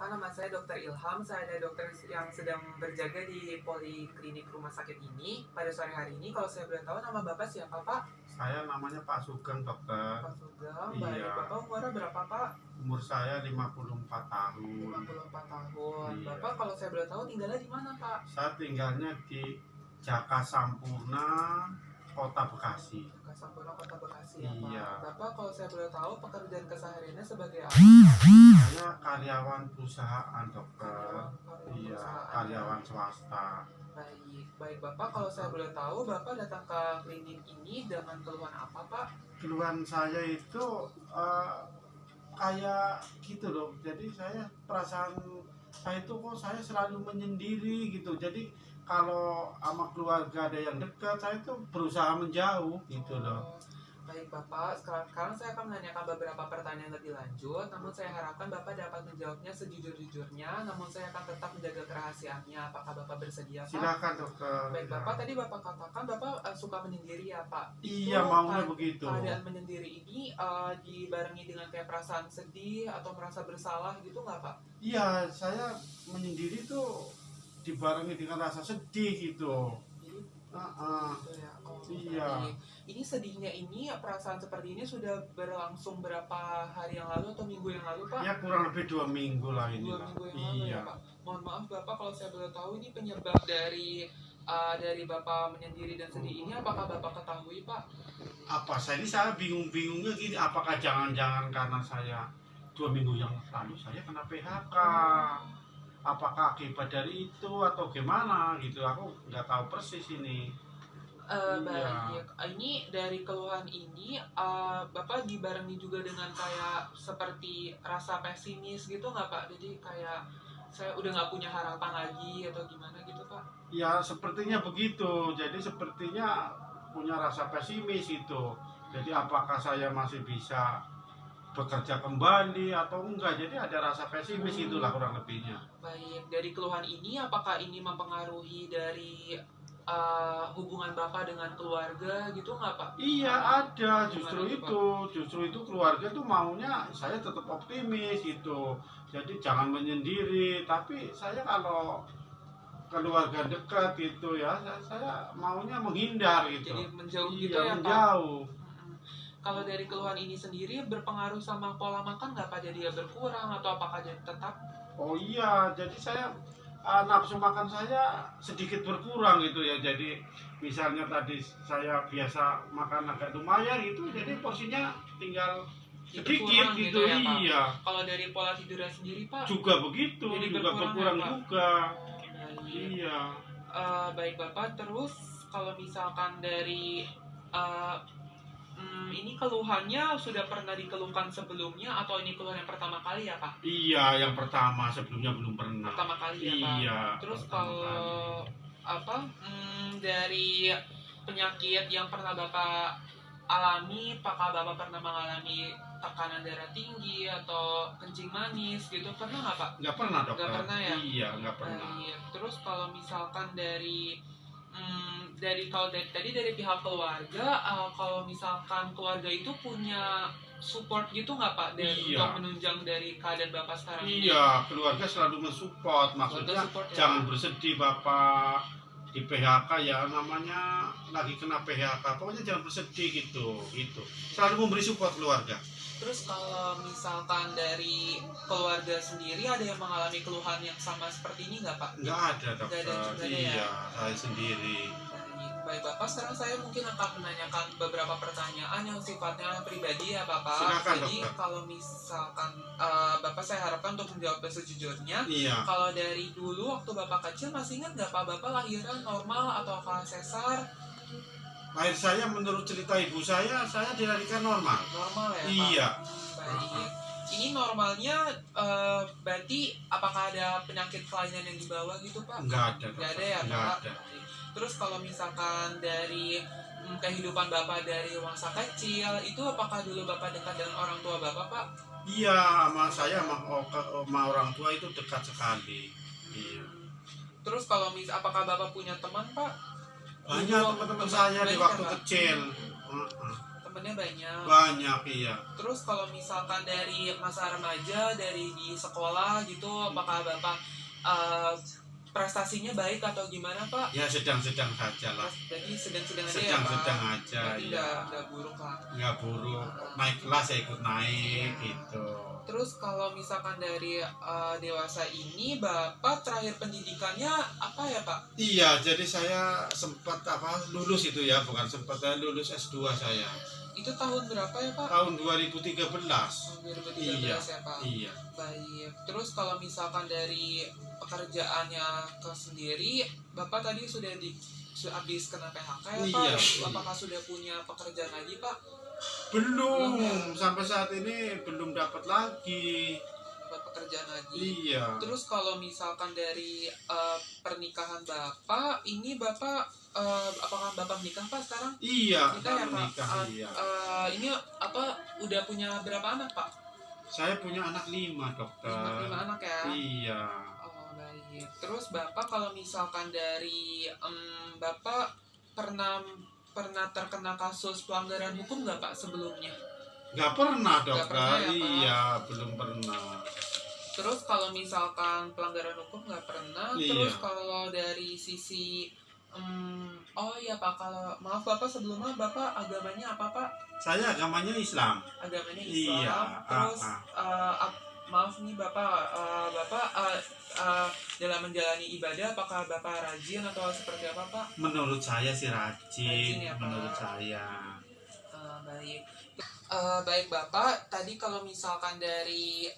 perkenalkan nama saya Dr. Ilham. Saya ada dokter yang sedang berjaga di Poliklinik Rumah Sakit ini. Pada sore hari ini, kalau saya boleh tahu nama Bapak siapa, Pak? Saya namanya Pak Sugeng, dokter. Pak Sugeng. Iya. Baik, Bapak umurnya berapa, Pak? Umur saya 54 tahun. 54 tahun. Iya. Bapak kalau saya boleh tahu tinggalnya di mana, Pak? Saya tinggalnya di Jaka Sampurna, Kota Bekasi. Sampurna, Kota Bekasi, ya, Pak? Iya. Bapak kalau saya boleh tahu pekerjaan kesehariannya sebagai apa? Saya karyawan perusahaan, dokter. Iya, karyawan swasta. Baik Bapak, kalau saya boleh tahu, Bapak datang ke klinik ini dengan keluhan apa, Pak? Keluhan saya itu kayak gitu loh. Jadi saya perasaan saya itu kok saya selalu menyendiri gitu. Jadi kalau sama keluarga ada yang dekat, saya itu berusaha menjauh gitu loh. Baik Bapak, sekarang saya akan menanyakan beberapa pertanyaan lebih lanjut. Namun saya harapkan Bapak dapat menjawabnya sejujur-jujurnya. Namun saya akan tetap menjaga kerahasiaannya. Apakah Bapak bersedia, Pak? Silakan, dokter. Baik Bapak, tadi Bapak katakan Bapak suka menyendiri, ya, Pak? Iya, maunya begitu. Keadaan menyendiri ini dibarengi dengan kayak perasaan sedih atau merasa bersalah gitu nggak, Pak? Iya, saya menyendiri tuh dibarengi dengan rasa sedih gitu. Jadi, Gitu ya. Iya. Baik. Ini sedihnya ini, perasaan seperti ini sudah berlangsung berapa hari yang lalu atau minggu yang lalu, Pak? Ya kurang lebih 2 minggu lah ini. 2 minggu yang lalu, Iya. ya, Pak? Mohon maaf Bapak, kalau saya boleh tahu ini penyebab dari Bapak menyendiri dan sedih ini apakah Bapak ketahui, Pak? Apa saya bingung-bingungnya gini, apakah jangan-jangan karena saya 2 minggu yang lalu saya kena PHK? Apakah akibat dari itu atau gimana gitu? Aku nggak tahu persis ini. Baik, ini dari keluhan ini Bapak dibarengi juga dengan kayak seperti rasa pesimis gitu nggak, Pak? Jadi kayak saya udah nggak punya harapan lagi atau gimana gitu, Pak? Ya sepertinya begitu. Jadi sepertinya punya rasa pesimis itu. Jadi apakah saya masih bisa bekerja kembali atau enggak? Jadi ada rasa pesimis itulah kurang lebihnya. Baik, dari keluhan ini apakah ini mempengaruhi dari hubungan Bapak dengan keluarga gitu nggak, Pak? Iya ada, Gimana justru tuh, itu keluarga tuh maunya saya tetap optimis gitu. Jadi jangan menyendiri. Tapi saya kalau keluarga dekat gitu ya, saya maunya menghindar gitu. Jadi menjauh Iya, gitu ya, Pak? menjauh. Kalau dari keluhan ini sendiri berpengaruh sama pola makan nggak, Pak? Jadi ya berkurang atau apakah jadi tetap? Oh iya, jadi saya nafsu makan saya sedikit berkurang gitu ya. Jadi misalnya tadi saya biasa makan agak lumayan itu, jadi porsinya tinggal sedikit Berkurang gitu ya, Pak? iya. Kalau dari pola tidurnya sendiri, Pak? Juga begitu, Jadi juga berkurang ya, Pak? juga. Baik. Iya. Baik Bapak, terus kalau misalkan dari ini keluhannya sudah pernah dikeluhkan sebelumnya atau ini keluhan yang pertama kali ya, Pak? Iya, yang pertama, sebelumnya belum pernah. Pertama kali ya, Pak? Iya. Terus pertama kalau dari penyakit yang pernah Bapak alami, apakah Bapak pernah mengalami tekanan darah tinggi atau kencing manis gitu, pernah nggak, Pak? Nggak pernah, dokter. Nggak pernah ya? Iya, nggak pernah. Baik. Terus kalau misalkan dari tadi dari pihak keluarga, kalau misalkan keluarga itu punya support gitu nggak, Pak, dari Iya. untuk menunjang dari keadaan Bapak sekarang ini? Iya, keluarga selalu mensupport. Maksudnya support ya, jangan Pak? bersedih Bapak di PHK ya, namanya lagi kena PHK. Pokoknya jangan bersedih gitu. Selalu memberi support keluarga. Terus kalau misalkan dari keluarga sendiri ada yang mengalami keluhan yang sama seperti ini nggak, Pak? Nggak ada, dokter. Nggak ada juga ya? Iya, saya sendiri. Baik Bapak, sekarang saya mungkin akan menanyakan beberapa pertanyaan yang sifatnya pribadi ya, Bapak. Silakan, Jadi dokter. kalau misalkan Bapak, saya harapkan untuk menjawabnya sejujurnya. Iya. Kalau dari dulu waktu Bapak kecil masih ingat nggak, Pak, Bapak lahiran normal atau sesar? Lahir saya menurut cerita ibu saya dilahirkan normal. Normal ya, Pak? Iya. Baik. Ini normalnya berarti apakah ada penyakit kelainan yang dibawa gitu, Pak? Nggak ada, Nggak ada ya, nggak Pak? ada. Terus kalau misalkan dari kehidupan Bapak dari masa kecil, itu apakah dulu Bapak dekat dengan orang tua Bapak, Pak? Iya, sama saya sama orang tua itu dekat sekali. Iya. Terus kalau apakah Bapak punya teman, Pak? Banyak teman-teman saya di Banyak, waktu Pak? kecil. temennya banyak. Banyak, iya. Terus kalau misalkan dari masa remaja, dari di sekolah gitu, apakah Bapak prestasinya baik atau gimana Pak? Ya sedang-sedang saja lah. Jadi sedang-sedang aja ya Pak? Sedang-sedang aja, berarti ya. Nggak buruk lah. Nggak buruk, naik kelas ya ikut naik gitu. Terus kalau misalkan dari dewasa ini, Bapak terakhir pendidikannya apa ya Pak? Iya, jadi saya sempat lulus itu ya, bukan sempat, lulus S2 saya. Itu tahun berapa ya Pak? Tahun 2013. Tahun 2013 Iya, ya Pak? iya. Baik. Terus kalau misalkan dari pekerjaannya ke sendiri, Bapak tadi sudah habis kena PHK ya Pak? Iya. Apakah sudah punya pekerjaan lagi Pak? Belum, sampai saat ini belum dapat lagi. Dapat pekerjaan lagi. Iya. Terus kalau misalkan dari pernikahan Bapak, ini Bapak apakah Bapak menikah Pak sekarang? Iya, Nikah ya Pak? menikah, iya. Ini udah punya berapa anak Pak? Saya punya anak 5, dokter. 5 anak ya? Iya. Oh baik. Terus Bapak kalau misalkan dari Bapak pernah terkena kasus pelanggaran hukum nggak Pak sebelumnya? Nggak pernah, dokter. Nggak pernah ya, Pak? Iya, belum pernah. Terus kalau misalkan pelanggaran hukum nggak pernah, Iya. terus kalau dari sisi oh iya Pak, kalau maaf Bapak sebelumnya Bapak agamanya apa Pak? Saya agamanya Islam. Agamanya Islam. Iya. Terus maaf nih Bapak, dalam menjalani ibadah apakah Bapak rajin atau seperti apa Pak? Menurut saya sih Rajin rajin, ya, Pak? menurut saya. Baik. Baik Bapak, tadi kalau misalkan dari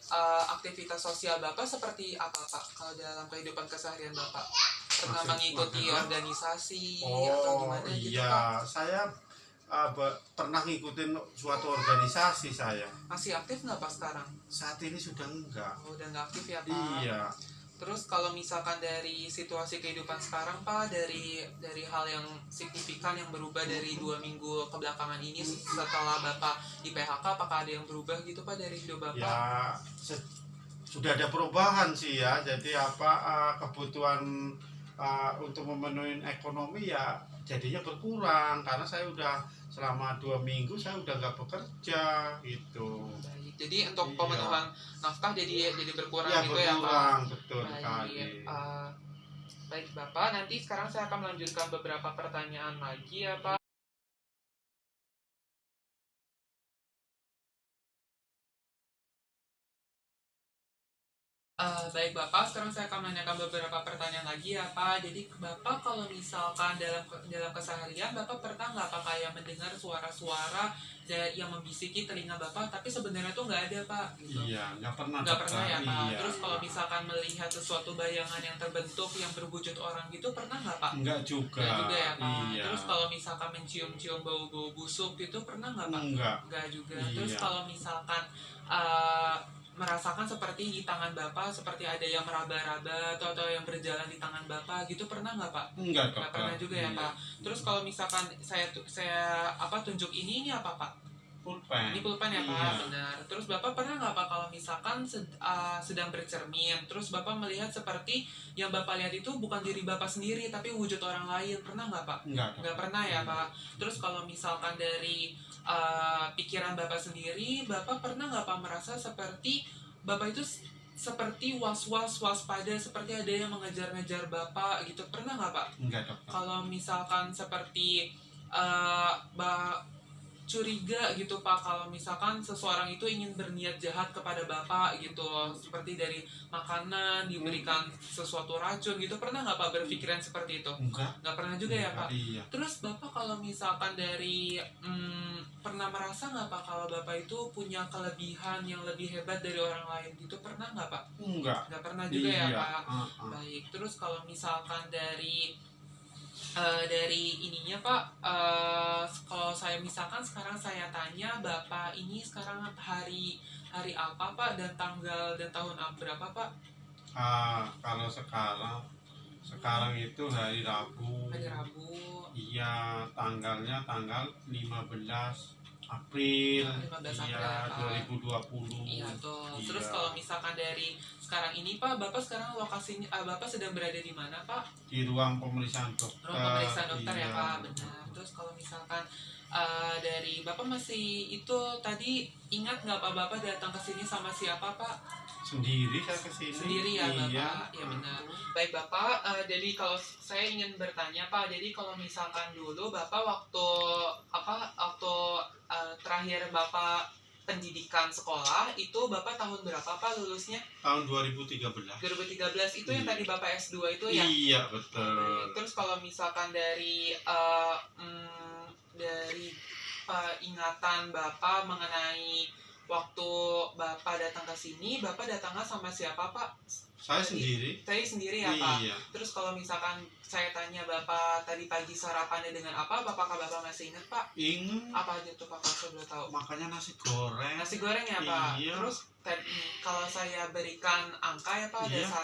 aktivitas sosial Bapak seperti apa Pak? Kalau dalam kehidupan keseharian Bapak pernah mengikuti organisasi atau gimana gitu iya. Pak? Saya pernah ngikutin suatu organisasi saya. Masih aktif nggak Pak sekarang? Saat ini sudah enggak. Oh, udah nggak aktif ya Pak? Iya. Terus kalau misalkan dari situasi kehidupan sekarang Pak, dari hal yang signifikan yang berubah dari 2 minggu kebelakangan ini setelah Bapak di PHK, apakah ada yang berubah gitu Pak dari hidup Bapak? Ya, sudah ada perubahan sih ya. Jadi kebutuhan untuk memenuhi ekonomi ya jadinya berkurang karena saya udah selama 2 minggu saya udah nggak bekerja gitu. Baik. Jadi untuk pemenuhan nafkah jadi berkurang Ya, gitu ya Pak? berkurang, betul Baik. sekali. Baik Bapak, nanti sekarang saya akan melanjutkan beberapa pertanyaan lagi ya Pak. Baik Bapak, sekarang saya akan menanyakan beberapa pertanyaan lagi ya Pak. Jadi Bapak kalau misalkan dalam keseharian Bapak pernah nggak Pak kayak mendengar suara-suara yang membisiki telinga Bapak, tapi sebenarnya tuh nggak ada Pak? Gitu. Iya, nggak pernah. Nggak pernah ya Pak. Iya. Terus kalau misalkan melihat sesuatu bayangan yang terbentuk yang berwujud orang gitu pernah nggak Pak? Enggak juga. Nggak juga ya Pak. Iya. Terus kalau misalkan mencium-cium bau-bau busuk gitu pernah nggak Pak? Enggak. Nggak juga. Iya. Terus kalau misalkan merasakan seperti di tangan Bapak seperti ada yang meraba-raba atau yang berjalan di tangan Bapak gitu pernah nggak Pak? Enggak, Nggak pernah juga ya Pak. Terus kalau misalkan saya tunjuk ini apa Pak? Pulpen. Ini pulpen ya Pak, Iya. benar. Terus Bapak pernah nggak Pak kalau misalkan sedang bercermin, terus Bapak melihat seperti yang Bapak lihat itu bukan diri Bapak sendiri tapi wujud orang lain, pernah nggak Pak? Enggak. Nggak pernah ya Pak. Terus kalau misalkan dari pikiran Bapak sendiri, Bapak pernah nggak Pak merasa seperti Bapak itu seperti was-was, waspada, seperti ada yang mengejar-ngejar Bapak gitu, pernah nggak Pak? Enggak, dokter. Kalau misalkan seperti curiga gitu Pak, kalau misalkan seseorang itu ingin berniat jahat kepada Bapak gitu, seperti dari makanan diberikan sesuatu racun gitu, pernah nggak Pak berpikiran seperti itu? Enggak. Nggak pernah juga ya Pak? Iya. Terus Bapak kalau misalkan dari pernah merasa nggak Pak kalau Bapak itu punya kelebihan yang lebih hebat dari orang lain gitu, pernah nggak Pak? Enggak. Nggak pernah juga ya Iya. Pak? Baik. Terus kalau misalkan dari ininya Pak, kalau saya misalkan sekarang saya tanya Bapak ini sekarang hari apa Pak dan tanggal dan tahun berapa Pak? Kalau sekarang itu hari Rabu. Hari Rabu. Iya, tanggalnya tanggal 15 April, 15 April iya, ya, Pak. 2020. Iya tuh. Iya. Terus kalau misalkan dari sekarang ini Pak, Bapak sekarang lokasinya, Bapak sedang berada di mana Pak? Di ruang pemeriksaan dokter. Ruang pemeriksaan dokter ya iya. Pak, benar. Terus kalau misalkan dari Bapak masih itu tadi ingat nggak Pak, Bapak datang ke sini sama siapa Pak? Sendiri saya kesini. Sendiri ya Bapak, Iya. ya benar. Baik Bapak, jadi kalau saya ingin bertanya Pak, jadi kalau misalkan dulu Bapak waktu terakhir Bapak pendidikan sekolah itu Bapak tahun berapa Pak lulusnya? Tahun 2013. 2013 itu yang Iya. tadi Bapak S2 itu ya? Iya, betul. Terus kalau misalkan dari ingatan Bapak mengenai waktu Bapak datang ke sini, Bapak datangnya sama siapa Pak? Saya sendiri. Saya sendiri ya Pak. Iya. Terus kalau misalkan saya tanya Bapak tadi pagi sarapannya dengan apa, apakah Bapak masih ingat Pak? Ingat. Apa aja tuh Pak kalau saya boleh tahu? Makanya nasi goreng. Nasi goreng ya Pak. Iya. Terus kalau saya berikan angka ya Pak, Iya. ada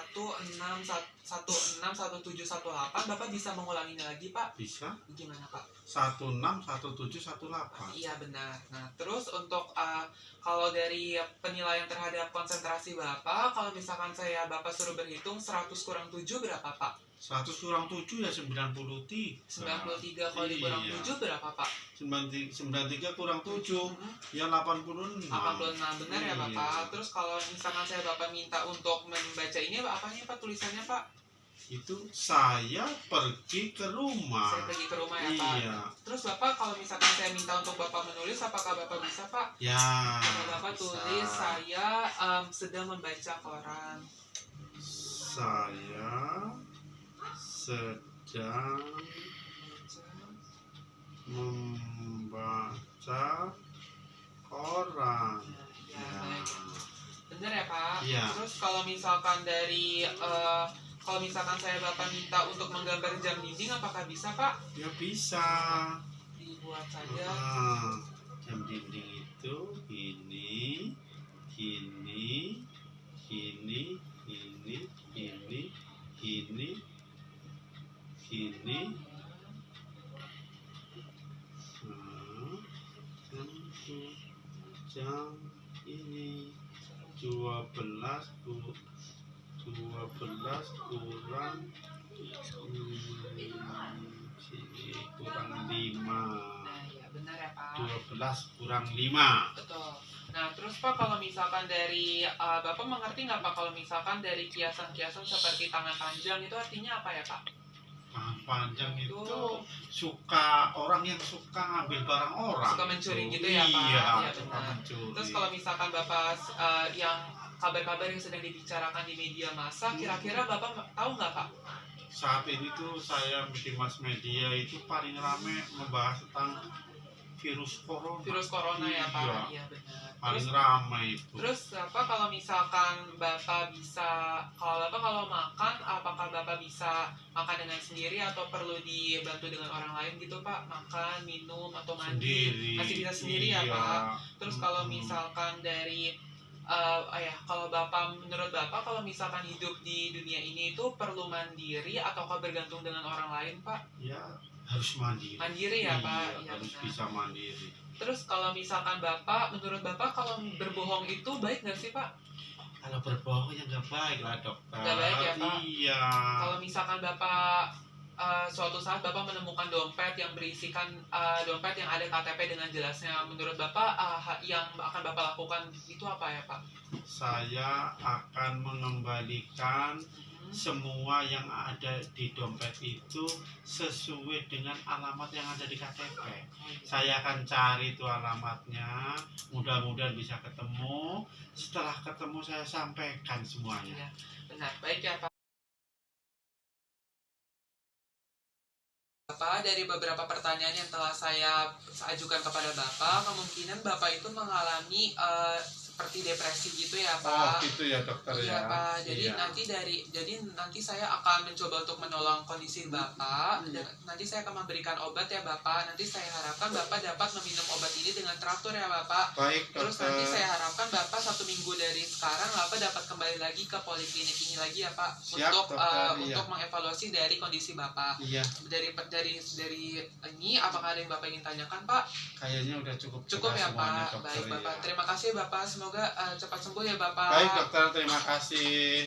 161718, Bapak bisa mengulanginya lagi Pak? Bisa. Gimana Pak? 161718. Iya benar. Nah terus untuk kalau dari penilaian terhadap konsentrasi Bapak, kalau misalkan Bapak suruh berhitung 100 kurang 7 berapa Pak? 100 kurang 7 ya 93. 93 kalau dikurang Iya. 7 berapa Pak? 93 kurang 7 ya 86. 86 benar ya Iya. Bapak. Terus kalau misalkan Bapak minta untuk membaca ini apanya Pak tulisannya Pak? Itu saya pergi ke rumah. Saya pergi ke rumah ya Pak. Iya. Terus Bapak kalau misalkan saya minta untuk Bapak menulis, apakah Bapak bisa Pak? Ya. Kalau Bapak bisa. tulis saya sedang membaca koran. Saya sedang membaca koran. Ya, baik. Benar ya Pak? Iya. Terus kalau misalkan dari kalau misalkan Bapak minta untuk menggambar jam dinding, apakah bisa Pak? Ya bisa. Dibuat saja. Jam dinding itu ini, ini, ini, ini, ini, ini, ini. Jam ini 12 kurang sini kurang 5. Nah, ya benar ya Pak. 12 kurang 5. Betul. Nah, terus Pak kalau misalkan dari Bapak mengerti nggak Pak kalau misalkan dari kiasan-kiasan seperti tangan panjang itu artinya apa ya Pak? Tangan panjang itu suka orang yang suka ngambil barang orang. Suka mencuri itu. gitu ya Pak? Iya, Iya, suka benar. mencuri. Terus kalau misalkan Bapak yang kabar-kabar yang sedang dibicarakan di media massa, kira-kira Bapak tahu nggak Pak? Saat ini tuh saya di mass media itu paling rame membahas tentang virus corona. Virus corona ya Pak? Iya. Iya benar. Paling ramai itu. Terus apa kalau misalkan Bapak kalau makan, apakah Bapak bisa makan dengan sendiri atau perlu dibantu dengan orang lain gitu Pak? Makan, minum, atau mandi? Sendiri. Masih bisa sendiri ya Iya. Pak? Terus kalau misalkan dari kalau menurut Bapak kalau misalkan hidup di dunia ini itu perlu mandiri ataukah bergantung dengan orang lain Pak? Ya harus mandiri. Mandiri ya Pak? Iya, Iya, harus benar. bisa mandiri. Terus kalau misalkan menurut Bapak kalau berbohong itu baik nggak sih Pak? Kalau berbohong ya nggak baik lah dokter. Nggak baik ya Pak? Iya. Kalau misalkan Bapak suatu saat Bapak menemukan dompet yang berisikan dompet yang ada KTP dengan jelasnya, menurut Bapak yang akan Bapak lakukan itu apa ya Pak? Saya akan mengembalikan semua yang ada di dompet itu sesuai dengan alamat yang ada di KTP. Saya akan cari itu alamatnya, mudah-mudahan bisa ketemu. Setelah ketemu saya sampaikan semuanya. Ya, benar, baik ya Pak. Bapak, dari beberapa pertanyaan yang telah saya ajukan kepada Bapak, kemungkinan Bapak itu mengalami seperti depresi gitu ya Oh Pak. gitu ya dokter Iya ya. Pak, jadi Iya. nanti saya akan mencoba untuk menolong kondisi Bapak. Dan nanti saya akan memberikan obat ya Bapak. Nanti saya harapkan Bapak dapat meminum obat ini dengan teratur ya Bapak. Baik Terus dokter. nanti saya harapkan Bapak 1 minggu dari sekarang Bapak dapat kembali lagi ke poliklinik ini lagi ya Pak. Siap, Untuk dokter, iya. untuk mengevaluasi dari kondisi Bapak. Iya, Dari ini apakah ada yang Bapak ingin tanyakan Pak? kayaknya udah cukup. Cukup ya semuanya, Pak. dokter, Baik Bapak. ya. Terima kasih Bapak. Semoga cepat sembuh ya Bapak. Baik dokter, terima kasih.